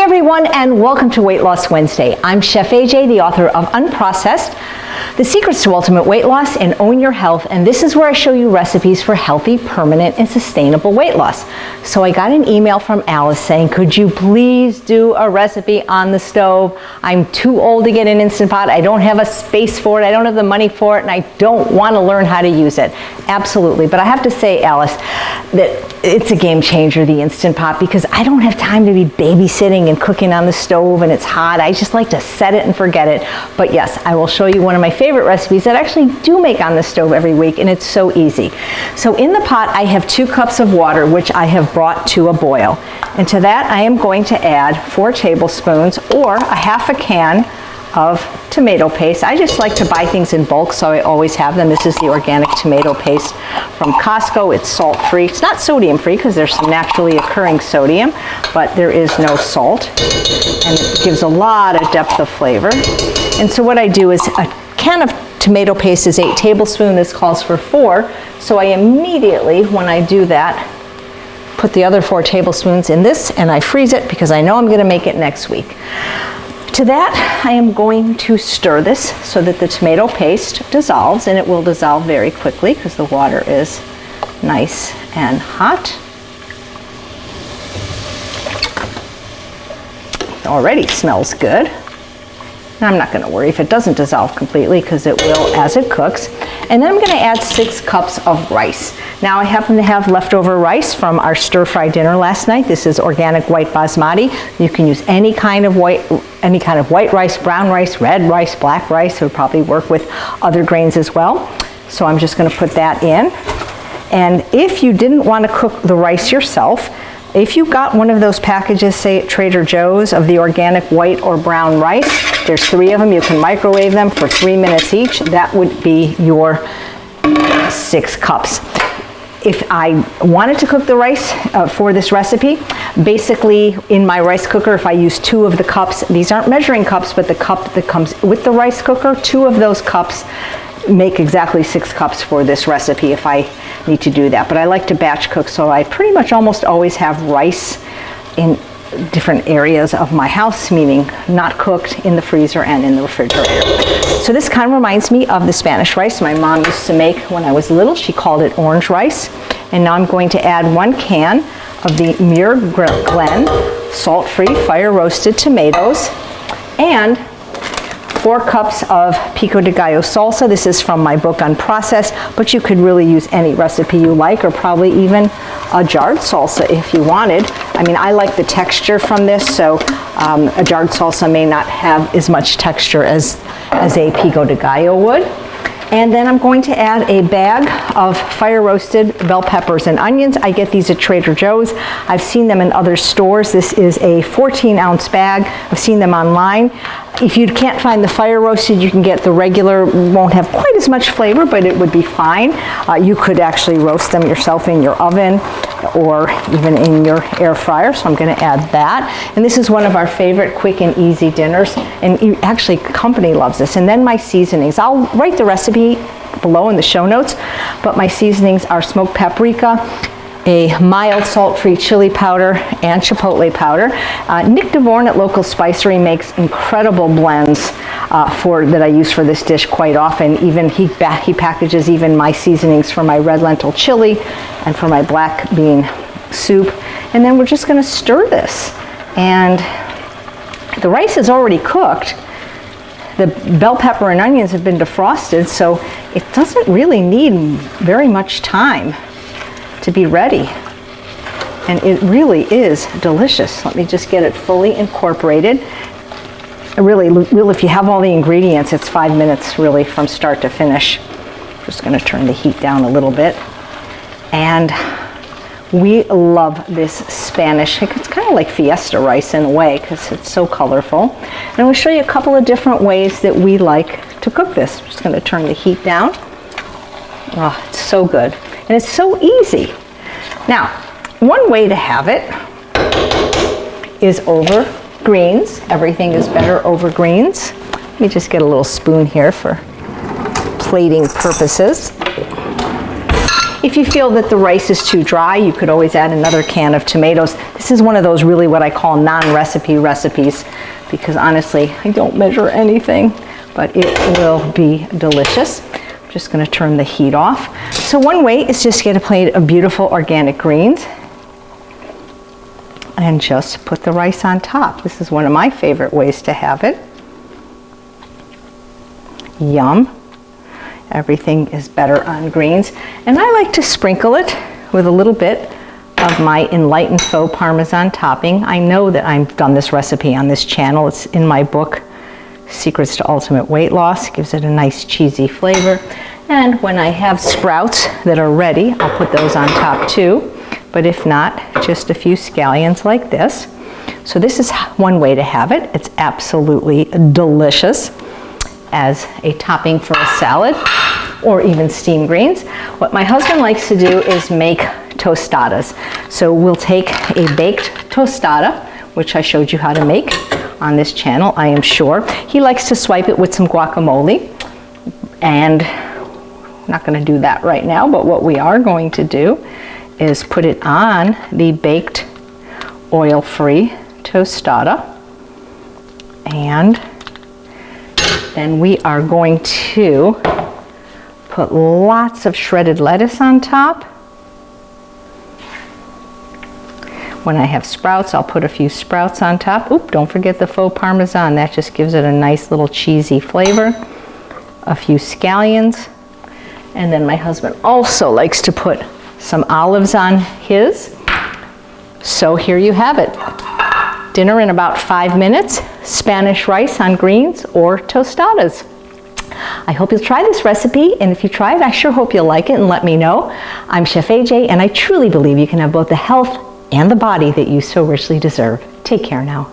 everyone, and welcome to Weight Loss Wednesday. I'm Chef AJ, the author of Unprocessed, The Secrets to Ultimate Weight Loss and Own Your Health, and this is where I show you recipes for healthy, permanent, and sustainable weight loss. So I got an email from Alice saying, could you please do a recipe on the stove? I'm too old to get an Instant Pot, I don't have a space for it, I don't have the money for it, and I don't want to learn how to use it. Absolutely, but I have to say, Alice, that it's a game changer, the Instant Pot, because I don't have time to be babysitting and cooking on the stove and it's hot. I just like to set it and forget it. But yes, I will show you one of my favorite recipes that I actually do make on the stove every week, and it's so easy. So in the pot, I have 2 cups of water, which I have brought to a boil. And to that, I am going to add 4 tablespoons or a half a can of tomato paste. I just like to buy things in bulk, so I always have them. This is the organic tomato paste from Costco. It's salt-free. It's not sodium-free because there's some naturally occurring sodium, but there is no salt, and it gives a lot of depth of flavor. And so what I do is a can of tomato paste is 8 tablespoons. This calls for 4, so I immediately, when I do that, put the other 4 tablespoons in this, and I freeze it because I know I'm going to make it next week. To that, I am going to stir this so that the tomato paste dissolves, and it will dissolve very quickly because the water is nice and hot. It already smells good. And I'm not going to worry if it doesn't dissolve completely because it will as it cooks. And then I'm going to add 6 cups of rice. Now I happen to have leftover rice from our stir-fry dinner last night. This is organic white basmati. You can use any kind of white rice, brown rice, red rice, black rice. It would probably work with other grains as well. So I'm just going to put that in. And if you didn't want to cook the rice yourself, if you got one of those packages, say at Trader Joe's, of the organic white or brown rice, there's 3 of them. You can microwave them for 3 minutes each. That would be your 6 cups. If I wanted to cook the rice for this recipe, basically in my rice cooker, if I use 2 of the cups, these aren't measuring cups, but the cup that comes with the rice cooker, 2 of those cups make exactly 6 cups for this recipe if I need to do that. But I like to batch cook, so I pretty much almost always have rice in different areas of my house, meaning not cooked, in the freezer and in the refrigerator. So this kind of reminds me of the Spanish rice my mom used to make when I was little. She called it orange rice. And now I'm going to add 1 can of the Muir Glen Salt-free fire roasted tomatoes and 4 cups of Pico de Gallo salsa. This is from my book Unprocessed, but you could really use any recipe you like, or probably even a jarred salsa if you wanted. I mean, I like the texture from this, so a jarred salsa may not have as much texture as a Pico de Gallo would. And then I'm going to add a bag of fire roasted bell peppers and onions. I get these at Trader Joe's. I've seen them in other stores. This is a 14-ounce bag. I've seen them online. If you can't find the fire roasted, you can get the regular. Won't have quite as much flavor, but it would be fine. You could actually roast them yourself in your oven or even in your air fryer, so I'm going to add that. And this is one of our favorite quick and easy dinners, and actually company loves this. And then my seasonings. I'll write the recipe below in the show notes, but my seasonings are smoked paprika, a mild salt-free chili powder, and chipotle powder. Nick DeVorn at Local Spicery makes incredible blends that I use for this dish quite often. Even he packages even my seasonings for my red lentil chili and for my black bean soup. And then we're just going to stir this. And the rice is already cooked. The bell pepper and onions have been defrosted, so it doesn't really need very much time to be ready. And it really is delicious. Let me just get it fully incorporated. Really, if you have all the ingredients, it's 5 minutes really from start to finish. Just going to turn the heat down a little bit. And we love this Spanish. It's kind of like fiesta rice in a way because it's so colorful. And I'm going to show you a couple of different ways that we like to cook this. I'm just going to turn the heat down. Oh, it's so good. And it's so easy. Now, one way to have it is over greens. Everything is better over greens. Let me just get a little spoon here for plating purposes. If If you feel that the rice is too dry, you could always add another can of tomatoes. This is one of those really what I call non-recipe recipes, because honestly, I don't measure anything, but it will be delicious. I'm just gonna turn the heat off. So one way is just get a plate of beautiful organic greens and just put the rice on top. This is one of my favorite ways to have it. Yum. Everything is better on greens. And I like to sprinkle it with a little bit of my enlightened faux Parmesan topping. I know that I've done this recipe on this channel. It's in my book, Secrets to Ultimate Weight Loss. It gives it a nice cheesy flavor. And when I have sprouts that are ready, I'll put those on top too. But if not, just a few scallions like this. So this is one way to have it. It's absolutely delicious as a topping for a salad or even steamed greens. What my husband likes to do is make tostadas. So we'll take a baked tostada, which I showed you how to make on this channel, I am sure. He likes to swipe it with some guacamole, and I'm not gonna do that right now, but what we are going to do is put it on the baked oil-free tostada, and then we are going to put lots of shredded lettuce on top. When I have sprouts, I'll put a few sprouts on top. Oop, don't forget the faux Parmesan. That just gives it a nice little cheesy flavor. A few scallions. And then my husband also likes to put some olives on his. So here you have it. Dinner in about 5 minutes, Spanish rice on greens or tostadas. I hope you'll try this recipe, and if you try it, I sure hope you'll like it and let me know. I'm Chef AJ, and I truly believe you can have both the health and the body that you so richly deserve. Take care now.